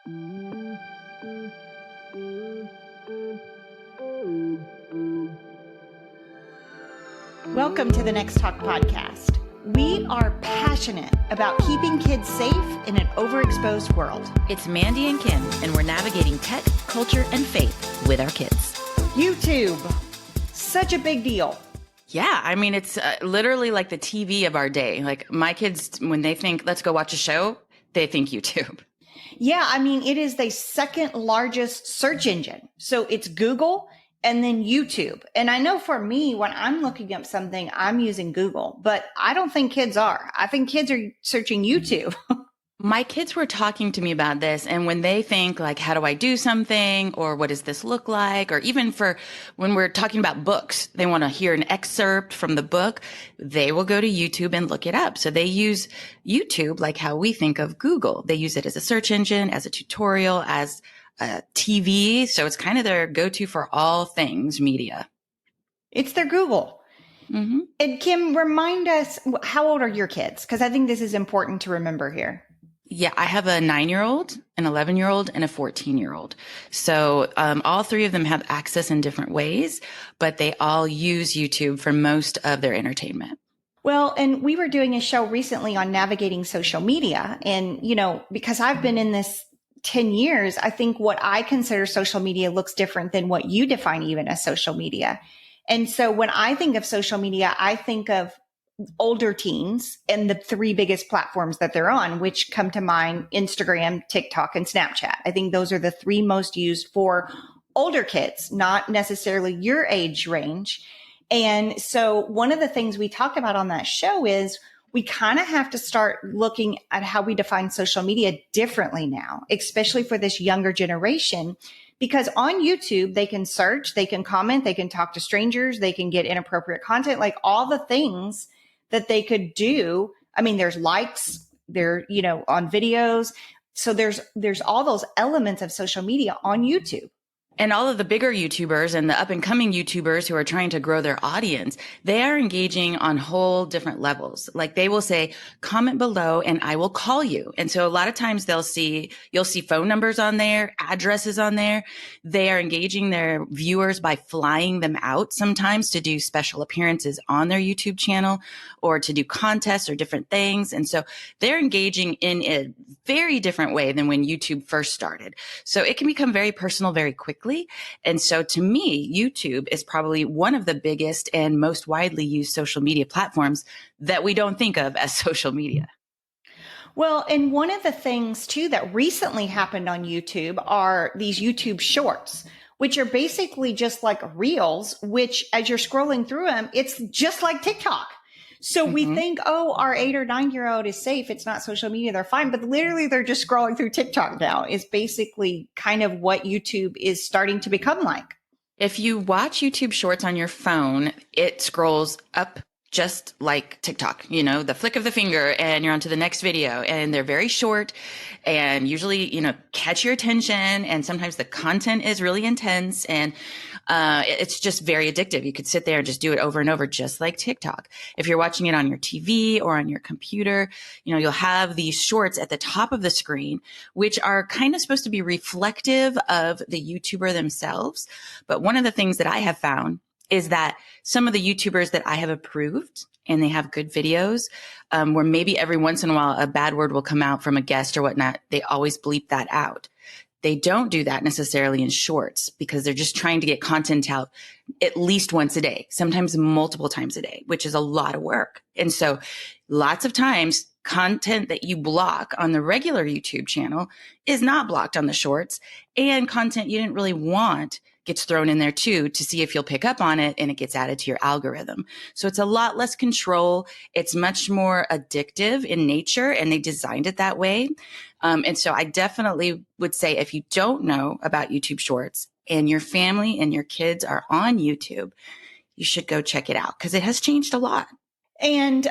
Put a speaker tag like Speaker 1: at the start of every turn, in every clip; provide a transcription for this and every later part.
Speaker 1: Welcome to the nextTalk podcast. We are passionate about keeping kids safe in an overexposed world.
Speaker 2: It's Mandy and Kim, and we're navigating tech, culture, and faith with our kids.
Speaker 1: YouTube, such a big deal.
Speaker 2: Yeah, I mean, it's literally like the TV of our day. Like my kids, when they think, let's go watch a show, they think YouTube.
Speaker 1: Yeah, I mean, it is the second largest search engine. So it's Google and then YouTube. And I know for me, when I'm looking up something, I'm using Google, but I don't think kids are. I think kids are searching YouTube.
Speaker 2: My kids were talking to me about this, and when they think like, how do I do something, or what does this look like, or even for when we're talking about books, they want to hear an excerpt from the book, they will go to YouTube and look it up. So they use YouTube like how we think of Google. They use it as a search engine, as a tutorial, as a TV. So it's kind of their go-to for all things media.
Speaker 1: It's their Google. Mm-hmm. And Kim, remind us, how old are your kids? Because I think this is important to remember here.
Speaker 2: Yeah, I have a 9-year-old, an 11-year-old, and a 14-year-old. So all three of them have access in different ways, but they all use YouTube for most of their entertainment.
Speaker 1: Well, and we were doing a show recently on navigating social media. And, you know, because I've been in this 10 years, I think what I consider social media looks different than what you define even as social media. And so when I think of social media, I think of older teens and the three biggest platforms that they're on, which come to mind: Instagram, TikTok, and Snapchat. I think those are the three most used for older kids, not necessarily your age range. And so one of the things we talked about on that show is we kind of have to start looking at how we define social media differently now, especially for this younger generation. Because on YouTube, they can search, they can comment, they can talk to strangers, they can get inappropriate content, like all the things that they could do. I mean, there's likes, there, you know, on videos. So there's all those elements of social media on YouTube.
Speaker 2: And all of the bigger YouTubers and the up and coming YouTubers who are trying to grow their audience, they are engaging on whole different levels. Like they will say, comment below and I will call you. And so a lot of times you'll see phone numbers on there, addresses on there. They are engaging their viewers by flying them out sometimes to do special appearances on their YouTube channel or to do contests or different things. And so they're engaging in a very different way than when YouTube first started. So it can become very personal very quickly. And so to me, YouTube is probably one of the biggest and most widely used social media platforms that we don't think of as social media.
Speaker 1: Well, and one of the things too that recently happened on YouTube are these YouTube shorts, which are basically just like reels, which as you're scrolling through them, it's just like TikTok. So we think, oh, our 8 or 9-year-old is safe. It's not social media. They're fine. But literally, they're just scrolling through TikTok now is basically kind of what YouTube is starting to become like.
Speaker 2: If you watch YouTube Shorts on your phone, it scrolls up just like TikTok, you know, the flick of the finger and you're on to the next video, and they're very short and usually, you know, catch your attention. And sometimes the content is really intense and it's just very addictive. You could sit there and just do it over and over, just like TikTok. If you're watching it on your TV or on your computer, you know, you'll have these shorts at the top of the screen, which are kind of supposed to be reflective of the YouTuber themselves. But one of the things that I have found is that some of the YouTubers that I have approved and they have good videos, where maybe every once in a while a bad word will come out from a guest or whatnot, they always bleep that out. They don't do that necessarily in shorts because they're just trying to get content out at least once a day, sometimes multiple times a day, which is a lot of work. And so lots of times content that you block on the regular YouTube channel is not blocked on the shorts, and content you didn't really want gets thrown in there too to see if you'll pick up on it, and it gets added to your algorithm. So it's a lot less control. It's much more addictive in nature, and they designed it that way. And so I definitely would say if you don't know about YouTube Shorts and your family and your kids are on YouTube, you should go check it out because it has changed a lot.
Speaker 1: And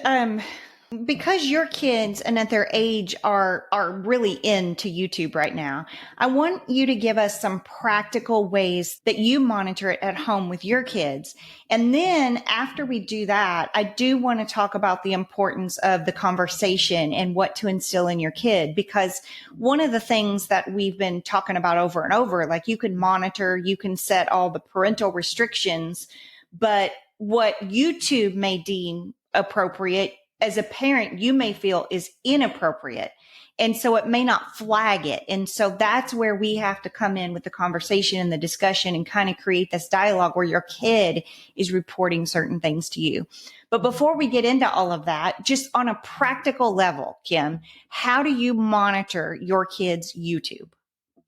Speaker 1: Because your kids and at their age are really into YouTube right now, I want you to give us some practical ways that you monitor it at home with your kids. And then after we do that, I do want to talk about the importance of the conversation and what to instill in your kid, because one of the things that we've been talking about over and over, like you can monitor, you can set all the parental restrictions, but what YouTube may deem appropriate, as a parent, you may feel is inappropriate. And so it may not flag it. And so that's where we have to come in with the conversation and the discussion and kind of create this dialogue where your kid is reporting certain things to you. But before we get into all of that, just on a practical level, Kim, how do you monitor your kids' YouTube?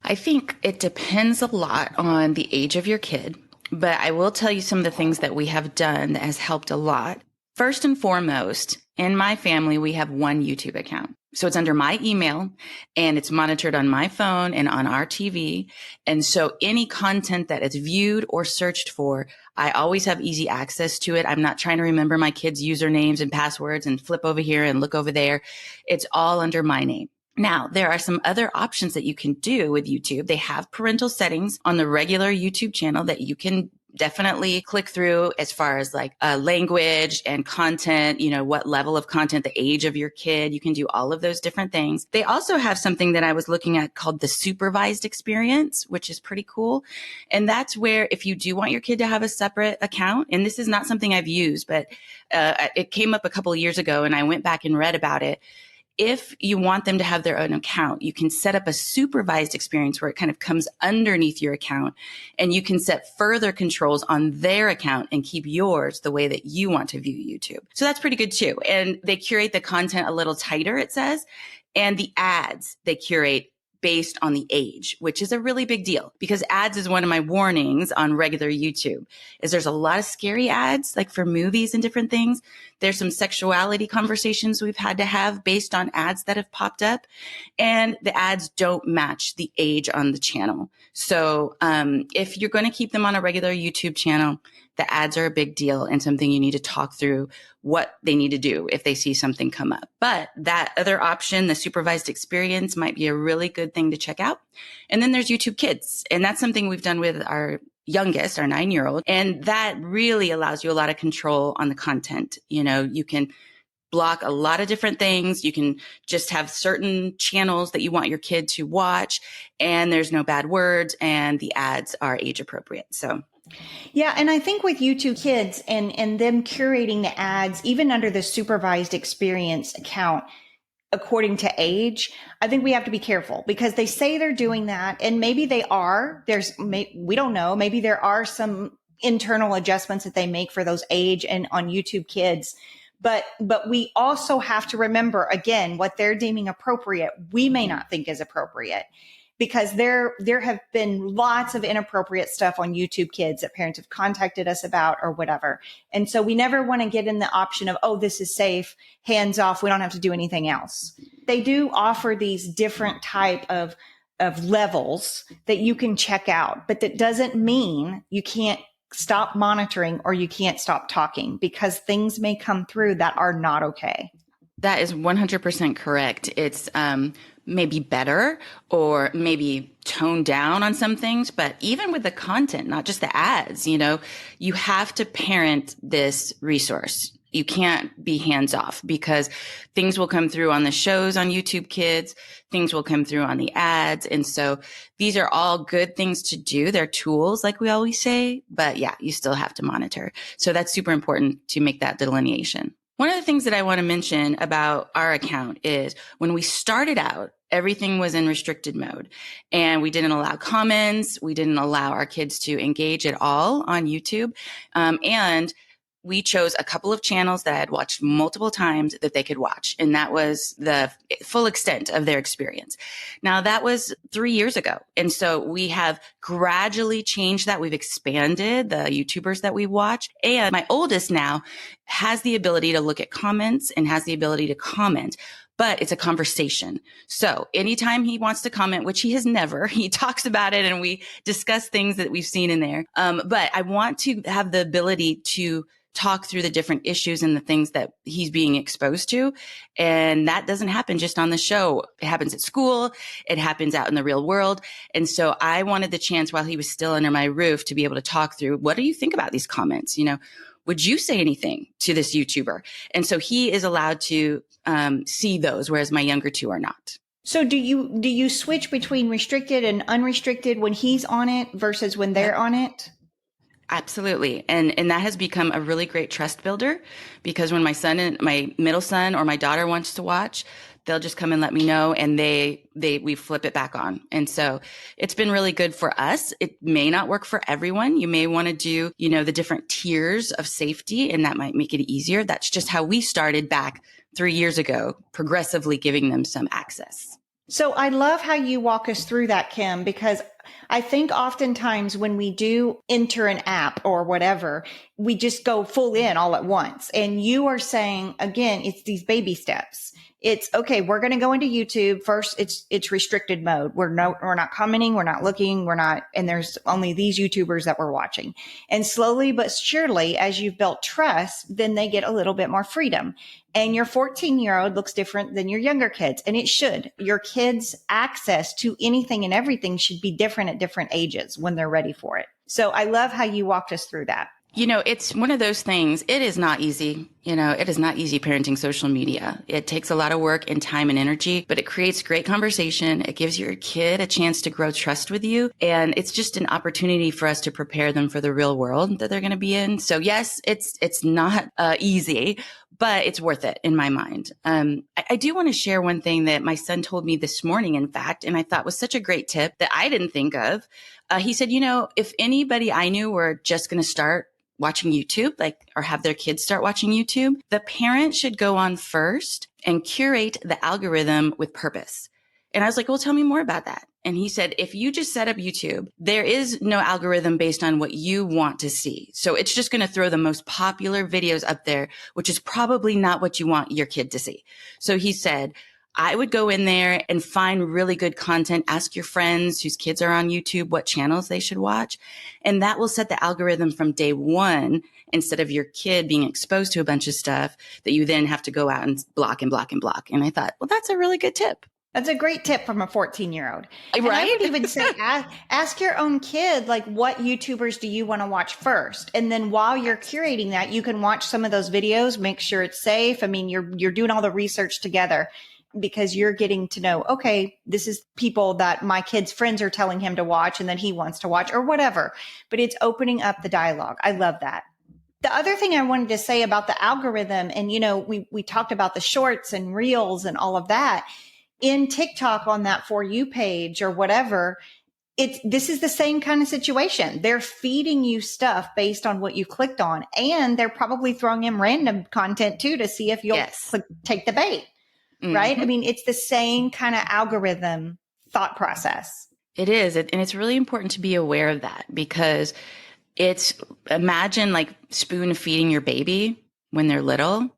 Speaker 2: I think it depends a lot on the age of your kid, but I will tell you some of the things that we have done that has helped a lot. First and foremost, in my family, we have one YouTube account. So it's under my email and it's monitored on my phone and on our TV. And so any content that is viewed or searched for, I always have easy access to it. I'm not trying to remember my kids' usernames and passwords and flip over here and look over there. It's all under my name. Now, there are some other options that you can do with YouTube. They have parental settings on the regular YouTube channel that you can definitely click through as far as like language and content, what level of content, the age of your kid. You can do all of those different things. They also have something that I was looking at called the supervised experience, which is pretty cool. And that's where if you do want your kid to have a separate account, and this is not something I've used, but it came up a couple of years ago and I went back and read about it. If you want them to have their own account, you can set up a supervised experience where it kind of comes underneath your account and you can set further controls on their account and keep yours the way that you want to view YouTube. So that's pretty good too. And they curate the content a little tighter, it says, and the ads they curate based on the age, which is a really big deal because ads is one of my warnings on regular YouTube is there's a lot of scary ads like for movies and different things. There's some sexuality conversations we've had to have based on ads that have popped up and the ads don't match the age on the channel. So if you're going to keep them on a regular YouTube channel, the ads are a big deal and something you need to talk through what they need to do if they see something come up. But that other option, the supervised experience, might be a really good thing to check out. And then there's YouTube Kids. And that's something we've done with our youngest, our 9-year-old. And that really allows you a lot of control on the content. You can block a lot of different things. You can just have certain channels that you want your kid to watch and there's no bad words and the ads are age appropriate. So
Speaker 1: yeah. And I think with YouTube Kids and them curating the ads, even under the supervised experience account, according to age, I think we have to be careful because they say they're doing that and maybe they are. We don't know. Maybe there are some internal adjustments that they make for those age and on YouTube Kids. But we also have to remember, again, what they're deeming appropriate, we may not think is appropriate. Because there have been lots of inappropriate stuff on YouTube Kids that parents have contacted us about or whatever. And so we never want to get in the option of, oh, this is safe, hands off, we don't have to do anything else. They do offer these different type of levels that you can check out, but that doesn't mean you can't stop monitoring or you can't stop talking because things may come through that are not okay.
Speaker 2: That is 100% correct. It's maybe better or maybe toned down on some things, but even with the content, not just the ads, you have to parent this resource. You can't be hands off because things will come through on the shows on YouTube Kids, things will come through on the ads. And so these are all good things to do. They're tools, like we always say, but yeah, you still have to monitor. So that's super important to make that delineation. One of the things that I want to mention about our account is when we started out, everything was in restricted mode and we didn't allow comments. We didn't allow our kids to engage at all on YouTube. And we chose a couple of channels that I had watched multiple times that they could watch. And that was the full extent of their experience. Now that was 3 years ago. And so we have gradually changed that. We've expanded the YouTubers that we watch. And my oldest now has the ability to look at comments and has the ability to comment. But it's a conversation. So anytime he wants to comment, which he has never, he talks about it and we discuss things that we've seen in there. But I want to have the ability to talk through the different issues and the things that he's being exposed to. And that doesn't happen just on the show. It happens at school. It happens out in the real world. And so I wanted the chance while he was still under my roof to be able to talk through, what do you think about these comments? Would you say anything to this YouTuber? And so he is allowed to see those, whereas my younger two are not.
Speaker 1: So do you switch between restricted and unrestricted when he's on it versus when they're on it?
Speaker 2: Absolutely. And that has become a really great trust builder, because when my middle son or my daughter wants to watch, they'll just come and let me know, and we flip it back on. And so it's been really good for us. It may not work for everyone. You may want to do, the different tiers of safety, and that might make it easier. That's just how we started back 3 years ago, progressively giving them some access.
Speaker 1: So I love how you walk us through that, Kim, because I think oftentimes when we do enter an app or whatever, we just go full in all at once. And you are saying, again, it's these baby steps. It's okay. We're going to go into YouTube first. It's restricted mode. We're not commenting. We're not looking. And there's only these YouTubers that we're watching. And slowly but surely, as you've built trust, then they get a little bit more freedom. And your 14-year-old looks different than your younger kids. And it should. Your kids' access to anything and everything should be different at different ages when they're ready for it. So I love how you walked us through that.
Speaker 2: It's one of those things. It is not easy. It is not easy parenting social media. It takes a lot of work and time and energy, but it creates great conversation. It gives your kid a chance to grow trust with you. And it's just an opportunity for us to prepare them for the real world that they're going to be in. So yes, it's not easy, but it's worth it in my mind. I do want to share one thing that my son told me this morning, in fact, and I thought was such a great tip that I didn't think of. He said, if anybody I knew were just going to start watching YouTube, or have their kids start watching YouTube, the parent should go on first and curate the algorithm with purpose. And I was like, well, tell me more about that. And he said, if you just set up YouTube, there is no algorithm based on what you want to see. So it's just going to throw the most popular videos up there, which is probably not what you want your kid to see. So he said, I would go in there and find really good content. Ask your friends whose kids are on YouTube what channels they should watch. And that will set the algorithm from day one, instead of your kid being exposed to a bunch of stuff that you then have to go out and block and block and block. And I thought, well, that's a really good tip.
Speaker 1: That's a great tip from a 14-year-old. And
Speaker 2: right?
Speaker 1: I would even say, ask your own kid, what YouTubers do you want to watch first? And then while you're curating that, you can watch some of those videos, make sure it's safe. I mean, you're doing all the research together, because you're getting to know, okay, this is people that my kid's friends are telling him to watch and then he wants to watch or whatever, but it's opening up the dialogue. I love that. The other thing I wanted to say about the algorithm, and, we talked about the shorts and reels and all of that in TikTok on that For You page or whatever. This is the same kind of situation. They're feeding you stuff based on what you clicked on, and they're probably throwing in random content too to see if you'll take the bait. Right? I mean, it's the same kind of algorithm thought process.
Speaker 2: It is. And it's really important to be aware of that, because imagine spoon feeding your baby when they're little.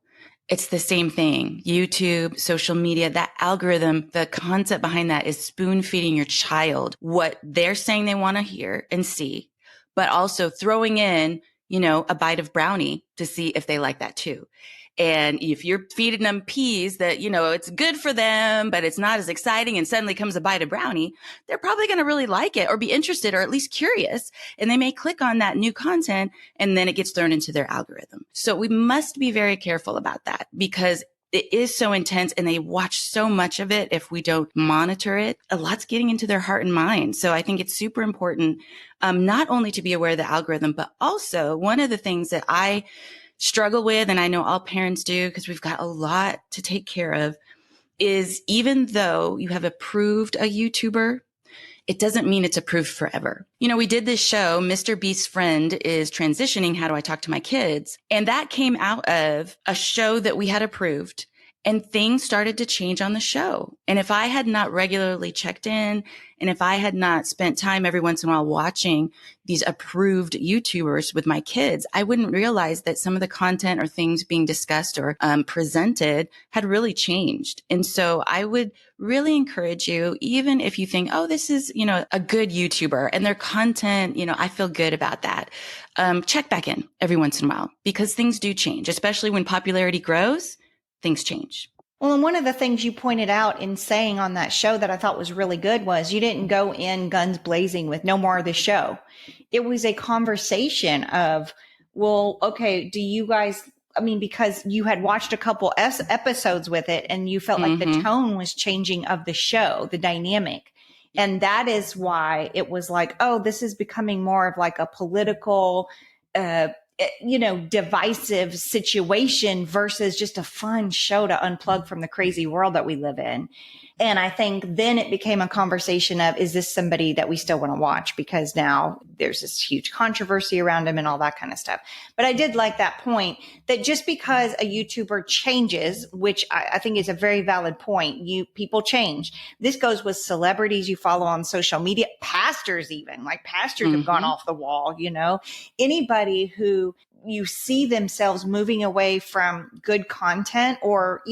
Speaker 2: It's the same thing. YouTube, social media, that algorithm, the concept behind that is spoon feeding your child what they're saying they want to hear and see, but also throwing in, a bite of brownie to see if they like that too. And if you're feeding them peas that, it's good for them, but it's not as exciting, and suddenly comes a bite of brownie, they're probably going to really like it or be interested or at least curious. And they may click on that new content, and then it gets thrown into their algorithm. So we must be very careful about that, because it is so intense and they watch so much of it. If we don't monitor it, a lot's getting into their heart and mind. So I think it's super important, not only to be aware of the algorithm, but also one of the things that I struggle with, and I know all parents do because we've got a lot to take care of, is even though you have approved a YouTuber, it doesn't mean it's approved forever. We did this show, Mr. Beast's friend is transitioning. How do I talk to my kids? And that came out of a show that we had approved. and things started to change on the show. And if I had not regularly checked in, and if I had not spent time every once in a while watching these approved YouTubers with my kids, I wouldn't realize that some of the content or things being discussed or presented had really changed. And so I would really encourage you, even if you think, oh, this is, a good YouTuber and their content, I feel good about that. Check back in every once in a while, because things do change, especially when popularity grows. Things change.
Speaker 1: Well, and one of the things you pointed out in saying on that show that I thought was really good was you didn't go in guns blazing with no more of the show. It was a conversation of, well, okay, do you guys, because you had watched a couple episodes with it and you felt like the tone was changing of the show, the dynamic. And that is why it was like, oh, this is becoming more of like a political, divisive situation versus just a fun show to unplug from the crazy world that we live in. And I think then it became a conversation of, is this somebody that we still want to watch? Because now there's this huge controversy around him and all that kind of stuff. But I did like that point that just because a YouTuber changes, which I think is a very valid point, people change. This goes with celebrities you follow on social media, pastors even, like pastors have gone off the wall, anybody who you see themselves moving away from good content or,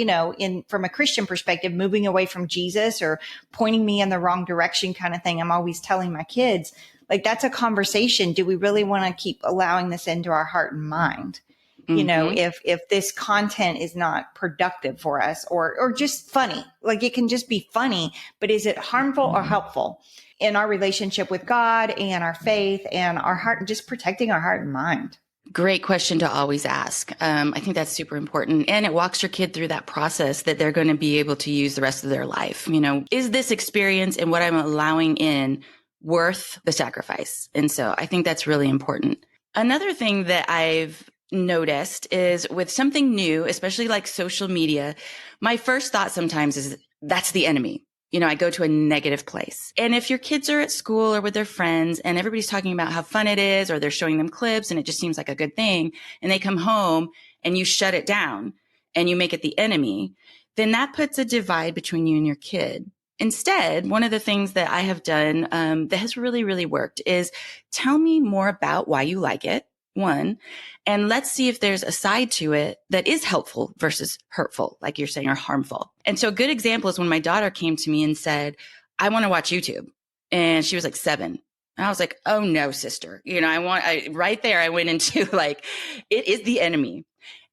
Speaker 1: from a Christian perspective, moving away from Jesus or pointing me in the wrong direction kind of thing. I'm always telling my kids, like, that's a conversation. Do we really want to keep allowing this into our heart and mind? If this content is not productive for us or just funny, like it can just be funny, but is it harmful or helpful in our relationship with God and our faith and our heart, just protecting our heart and mind?
Speaker 2: Great question to always ask. I think that's super important. And it walks your kid through that process that they're going to be able to use the rest of their life. Is this experience and what I'm allowing in worth the sacrifice? And so I think that's really important. Another thing that I've noticed is with something new, especially like social media, my first thought sometimes is that's the enemy. I go to a negative place. And if your kids are at school or with their friends and everybody's talking about how fun it is, or they're showing them clips and it just seems like a good thing, and they come home and you shut it down and you make it the enemy, then that puts a divide between you and your kid. Instead, one of the things that I have done that has really, really worked is tell me more about why you like it. One, and let's see if there's a side to it that is helpful versus hurtful, like you're saying, or harmful. And so a good example is when my daughter came to me and said, I want to watch YouTube. And she was like 7. And I was like, oh no, sister. Right there, I went into like, it is the enemy.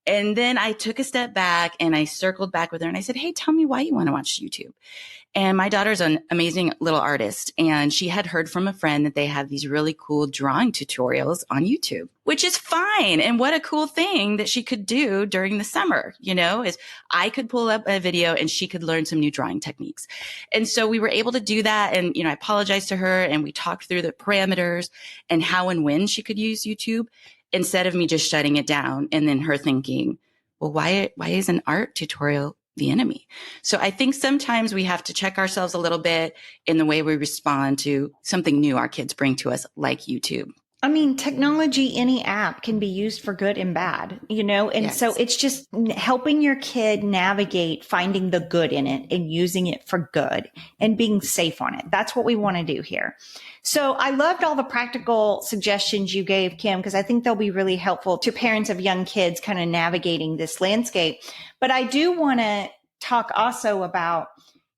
Speaker 2: And then I took a step back and I circled back with her and I said, hey, tell me why you want to watch YouTube. And my daughter's an amazing little artist. And she had heard from a friend that they have these really cool drawing tutorials on YouTube, which is fine. And what a cool thing that she could do during the summer, is I could pull up a video and she could learn some new drawing techniques. And so we were able to do that. And, I apologized to her and we talked through the parameters and how and when she could use YouTube instead of me just shutting it down and then her thinking, well, why is an art tutorial the enemy? So I think sometimes we have to check ourselves a little bit in the way we respond to something new our kids bring to us, like YouTube.
Speaker 1: Technology, any app can be used for good and bad, and yes. So it's just helping your kid navigate finding the good in it and using it for good and being safe on it. That's what we want to do here. So I loved all the practical suggestions you gave, Kim, because I think they'll be really helpful to parents of young kids kind of navigating this landscape. But I do want to talk also about,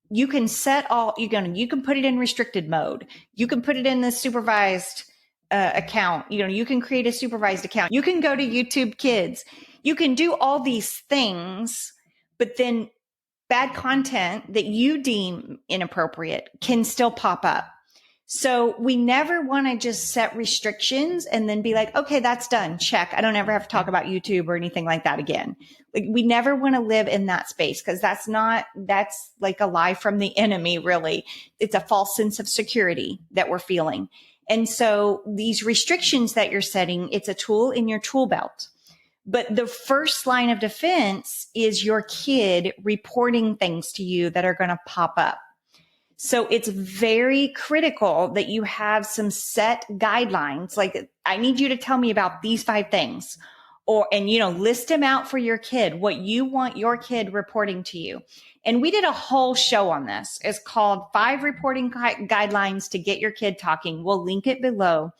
Speaker 1: you can set you can put it in restricted mode. You can put it in the supervised account. You can create a supervised account. You can go to YouTube Kids. You can do all these things, but then bad content that you deem inappropriate can still pop up. So we never want to just set restrictions and then be like, okay, that's done. Check. I don't ever have to talk about YouTube or anything like that again. Like, we never want to live in that space, because that's like a lie from the enemy, really. It's a false sense of security that we're feeling. And so these restrictions that you're setting, it's a tool in your tool belt. But the first line of defense is your kid reporting things to you that are going to pop up. So it's very critical that you have some set guidelines. Like, I need you to tell me about these 5 things, and list them out for your kid, what you want your kid reporting to you. And we did a whole show on this. It's called 5 Reporting Guidelines to Get Your Kid Talking. We'll link it below.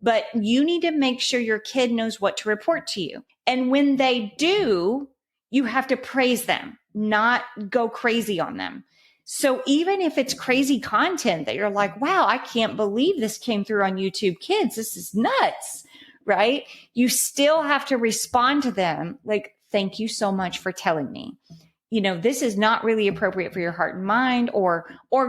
Speaker 1: But you need to make sure your kid knows what to report to you. And when they do, you have to praise them, not go crazy on them. So even if it's crazy content that you're like, wow, I can't believe this came through on YouTube Kids. This is nuts, right? You still have to respond to them like, thank you so much for telling me. This is not really appropriate for your heart and mind, or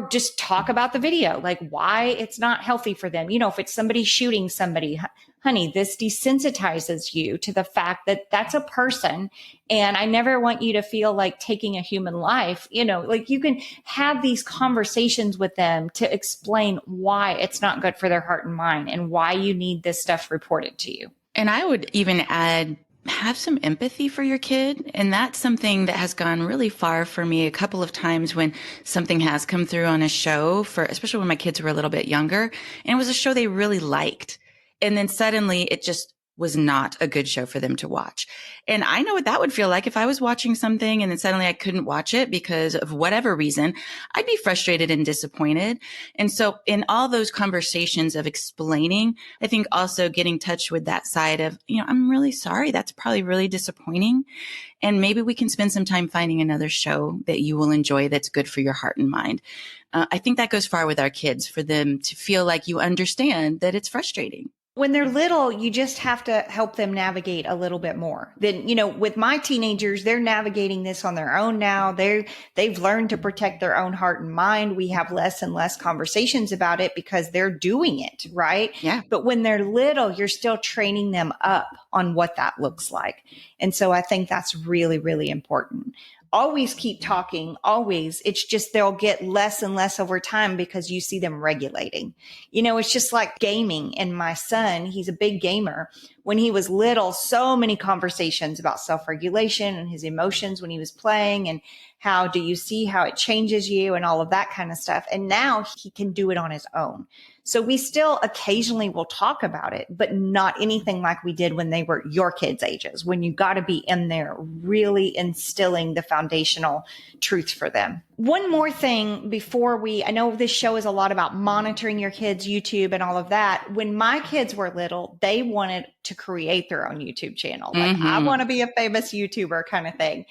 Speaker 1: just talk about the video, like why it's not healthy for them. If it's somebody shooting somebody, honey, this desensitizes you to the fact that that's a person. And I never want you to feel like taking a human life, like you can have these conversations with them to explain why it's not good for their heart and mind and why you need this stuff reported to you.
Speaker 2: And I would even add, have some empathy for your kid. And that's something that has gone really far for me a couple of times when something has come through on a show, especially when my kids were a little bit younger, and it was a show they really liked. And then suddenly it just was not a good show for them to watch. And I know what that would feel like if I was watching something and then suddenly I couldn't watch it because of whatever reason. I'd be frustrated and disappointed. And so in all those conversations of explaining, I think also getting in touch with that side of, I'm really sorry. That's probably really disappointing. And maybe we can spend some time finding another show that you will enjoy that's good for your heart and mind. I think that goes far with our kids, for them to feel like you understand that it's frustrating.
Speaker 1: When they're little, you just have to help them navigate a little bit more. Then, with my teenagers, they're navigating this on their own now. They've learned to protect their own heart and mind. We have less and less conversations about it because they're doing it, right?
Speaker 2: Yeah.
Speaker 1: But when they're little, you're still training them up on what that looks like. And so I think that's really, really important. Always keep talking, always. It's just they'll get less and less over time because you see them regulating. It's just like gaming. And my son, he's a big gamer. When he was little, so many conversations about self-regulation and his emotions when he was playing, and how do you see how it changes you and all of that kind of stuff. And now he can do it on his own. So we still occasionally will talk about it, but not anything like we did when they were your kids' ages, when you got to be in there really instilling the foundational truths for them. One more thing before I know this show is a lot about monitoring your kids' YouTube and all of that. When my kids were little, they wanted to create their own YouTube channel. Like, I want to be a famous YouTuber kind of thing.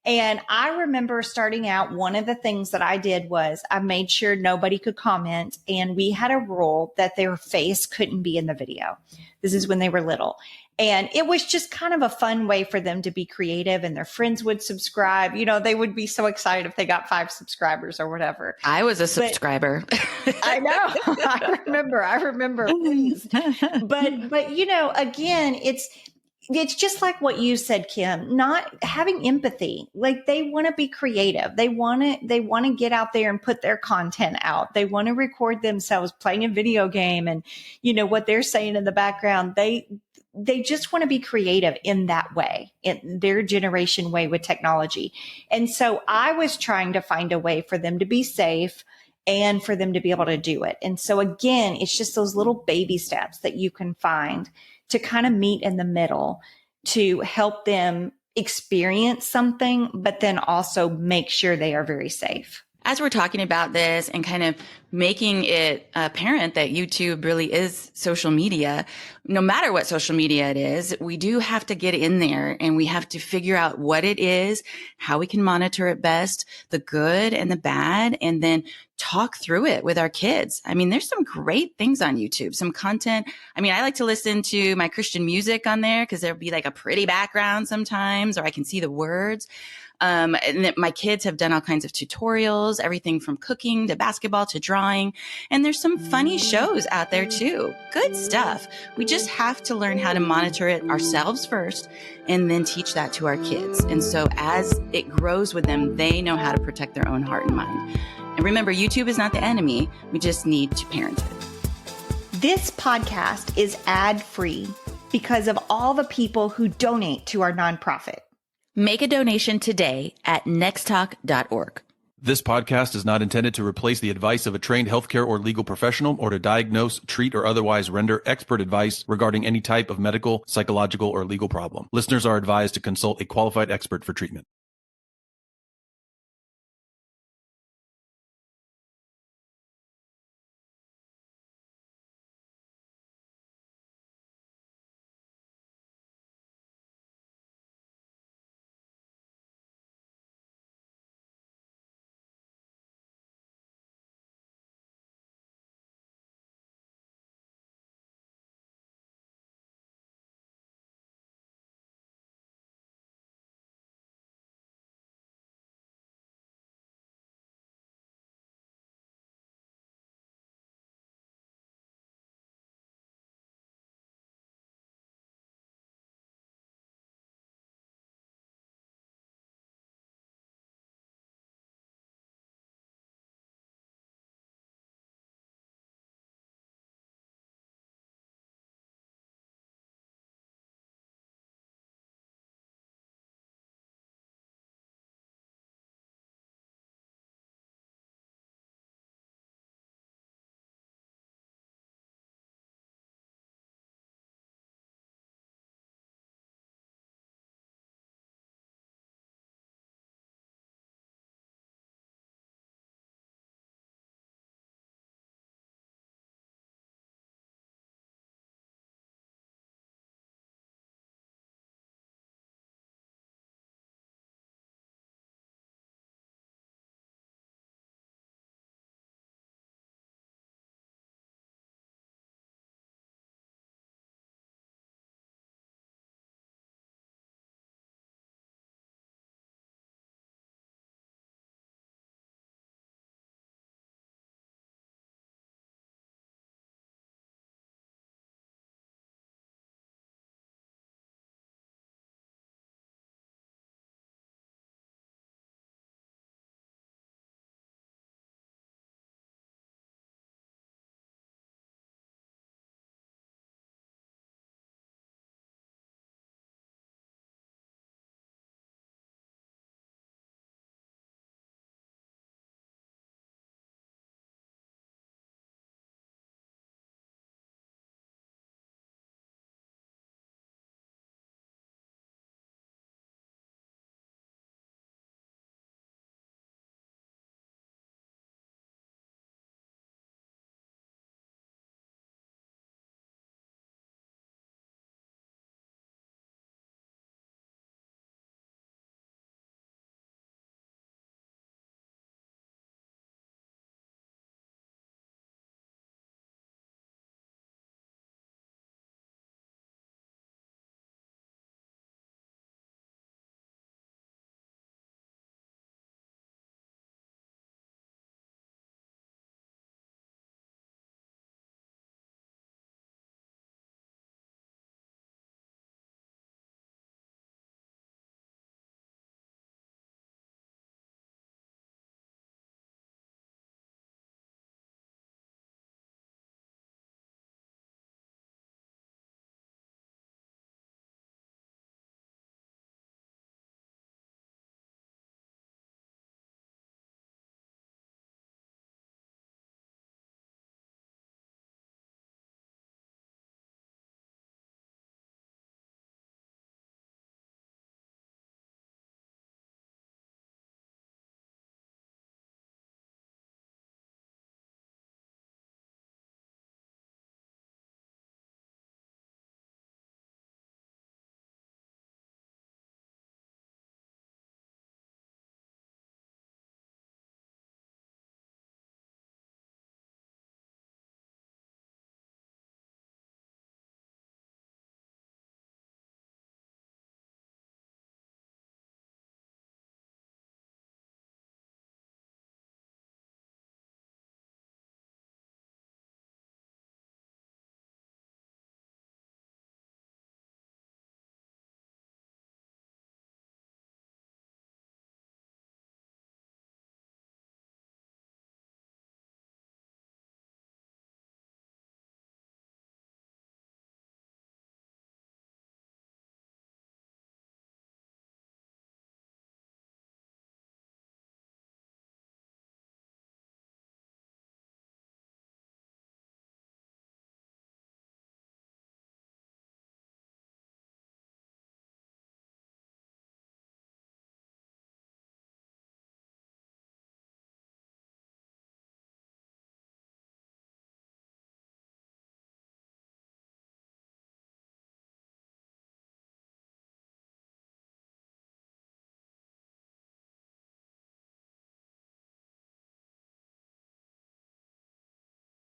Speaker 1: And I remember starting out, one of the things that I did was I made sure nobody could comment. And we had a rule that their face couldn't be in the video. This is when they were little. And it was just kind of a fun way for them to be creative, and their friends would subscribe. They would be so excited if they got 5 subscribers or whatever.
Speaker 2: I was a subscriber.
Speaker 1: I know. I remember. Please. But again, it's just like what you said, Kim, not having empathy. Like, they want to be creative. They want to get out there and put their content out. They want to record themselves playing a video game, and what they're saying in the background. They just want to be creative in that way, in their generation way with technology. And so I was trying to find a way for them to be safe and for them to be able to do it. And so again, it's just those little baby steps that you can find to kind of meet in the middle to help them experience something, but then also make sure they are very safe.
Speaker 2: As we're talking about this and kind of making it apparent that YouTube really is social media, no matter what social media it is, we do have to get in there and we have to figure out what it is, how we can monitor it best, the good and the bad, and then talk through it with our kids. I mean, there's some great things on YouTube, some content. I mean, I like to listen to my Christian music on there because there'll be like a pretty background sometimes, or I can see the words. And my kids have done all kinds of tutorials, everything from cooking to basketball to drawing. And there's some funny shows out there too. Good stuff. We just have to learn how to monitor it ourselves first and then teach that to our kids. And so as it grows with them, they know how to protect their own heart and mind. And remember, YouTube is not the enemy. We just need to parent it.
Speaker 1: This podcast is ad-free because of all the people who donate to our nonprofit.
Speaker 2: Make a donation today at nexttalk.org.
Speaker 3: This podcast is not intended to replace the advice of a trained healthcare or legal professional or to diagnose, treat, or otherwise render expert advice regarding any type of medical, psychological, or legal problem. Listeners are advised to consult a qualified expert for treatment.